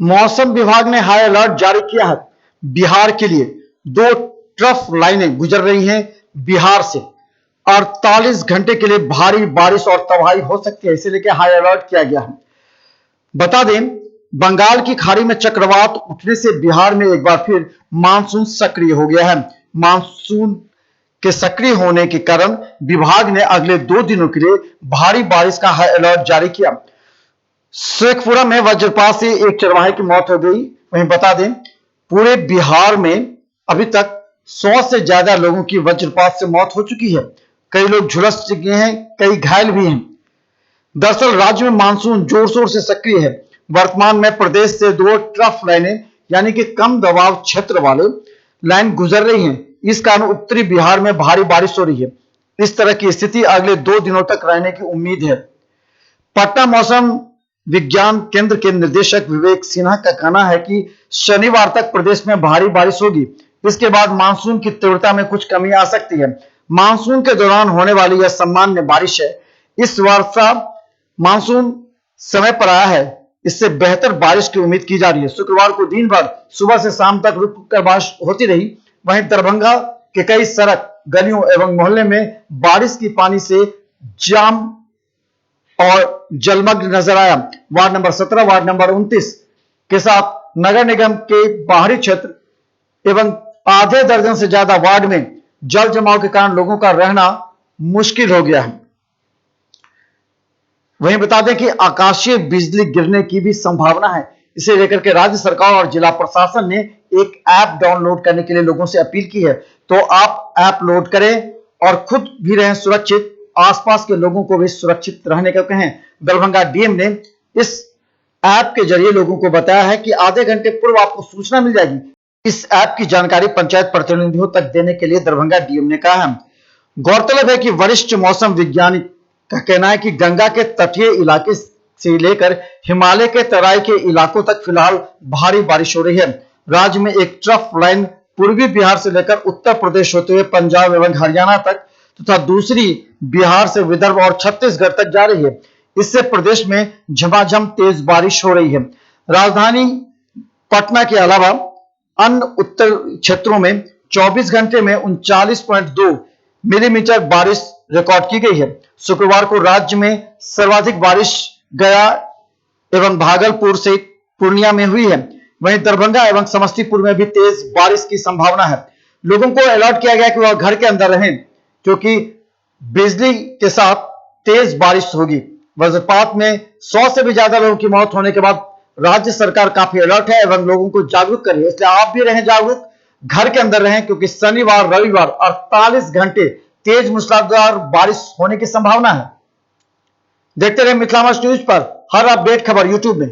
मौसम विभाग ने हाई अलर्ट जारी किया है। बिहार के लिए दो ट्रफ लाइनें गुजर रही हैं। बिहार से 48 घंटे के लिए भारी बारिश और तबाही हो सकती है, इसे लेकर हाई अलर्ट किया गया है। बता दें, बंगाल की खाड़ी में चक्रवात उठने से बिहार में एक बार फिर मानसून सक्रिय हो गया है। मानसून के सक्रिय होने के कारण विभाग ने अगले 2 दिनों के लिए भारी बारिश का हाई अलर्ट जारी किया। शेखपुरा में वज्रपात से एक चरवाहे की मौत हो गई। वहीं बता दें, पूरे बिहार में अभी तक 100 से ज्यादा लोगों की वज्रपात से मौत हो चुकी है। कई लोग झुलस चुके हैं, कई घायल भी हैं। दरअसल राज्य में मानसून जोर शोर से सक्रिय है। वर्तमान में प्रदेश से 2 ट्रफ लाइनें यानी कि कम दबाव क्षेत्र वाले लाइन गुजर रही हैं। इस कारण उत्तरी बिहार में भारी बारिश हो रही है। इस तरह की स्थिति अगले 2 दिनों तक रहने की उम्मीद है। पटना मौसम विज्ञान केंद्र के निदेशक विवेक सिन्हा का कहना है कि शनिवार तक प्रदेश में भारी बारिश होगी। इसके बाद मानसून की तीव्रता में कुछ कमी आ सकती है। मानसून के दौरान होने वाली यह सामान्य बारिश है। इस वर्षा मानसून समय पर आया है, इससे बेहतर बारिश की उम्मीद की जा रही है। शुक्रवार को दिन भर सुबह से शाम तक रुक कर बारिश होती रही। वहीं दरभंगा के कई सड़क, गलियों एवं मोहल्ले में बारिश की पानी से जाम और जलमग्न नजर आया। वार्ड नंबर 17, वार्ड नंबर 29 के साथ नगर निगम के बाहरी क्षेत्र एवं आधे दर्जन से ज्यादा वार्ड में जल जमाव के कारण लोगों का रहना मुश्किल हो गया है। वहीं बता दें कि आकाशीय बिजली गिरने की भी संभावना है। इसे लेकर के राज्य सरकार और जिला प्रशासन ने एक ऐप डाउनलोड करने के लिए लोगों से अपील की है। तो आप ऐप लोड करें और खुद भी रहें सुरक्षित, आसपास के लोगों को भी सुरक्षित रहने का कहें। दरभंगा डीएम ने इस ऐप के जरिए लोगों को बताया है कि आधे घंटे पूर्व आपको सूचना मिल जाएगी। इस ऐप की जानकारी पंचायत प्रतिनिधियों तक देने के लिए दरभंगा डीएम ने कहा है। गौरतलब है कि वरिष्ठ मौसम वैज्ञानिक का कहना है कि गंगा के तटीय इलाके से लेकर हिमालय के तराई के इलाकों तक फिलहाल भारी बारिश हो रही है। राज्य में एक ट्रफ लाइन पूर्वी बिहार से लेकर उत्तर प्रदेश होते हुए पंजाब एवं हरियाणा तक तथा दूसरी बिहार से विदर्भ और छत्तीसगढ़ तक जा रही है। इससे प्रदेश में झमाझम तेज बारिश हो रही है। राजधानी पटना के अलावा अन्य उत्तर क्षेत्रों में 24 घंटे में 39.2 मिलीमीटर बारिश रिकॉर्ड की गई है। शुक्रवार को राज्य में सर्वाधिक बारिश गया एवं भागलपुर से पूर्णिया में हुई है। वहीं दरभंगा एवं समस्तीपुर में भी तेज बारिश की संभावना है। लोगों को अलर्ट किया गया कि वह घर के अंदर रहें, क्योंकि बिजली के साथ तेज बारिश होगी। वज्रपात में 100 से भी ज्यादा लोगों की मौत होने के बाद राज्य सरकार काफी अलर्ट है एवं लोगों को जागरूक कर रही है। इसलिए आप भी रहें जागरूक, घर के अंदर रहें, क्योंकि शनिवार रविवार 48 घंटे तेज मूसलाधार बारिश होने की संभावना है। देखते रहे मिथिला न्यूज पर हर अपडेट खबर यूट्यूब में।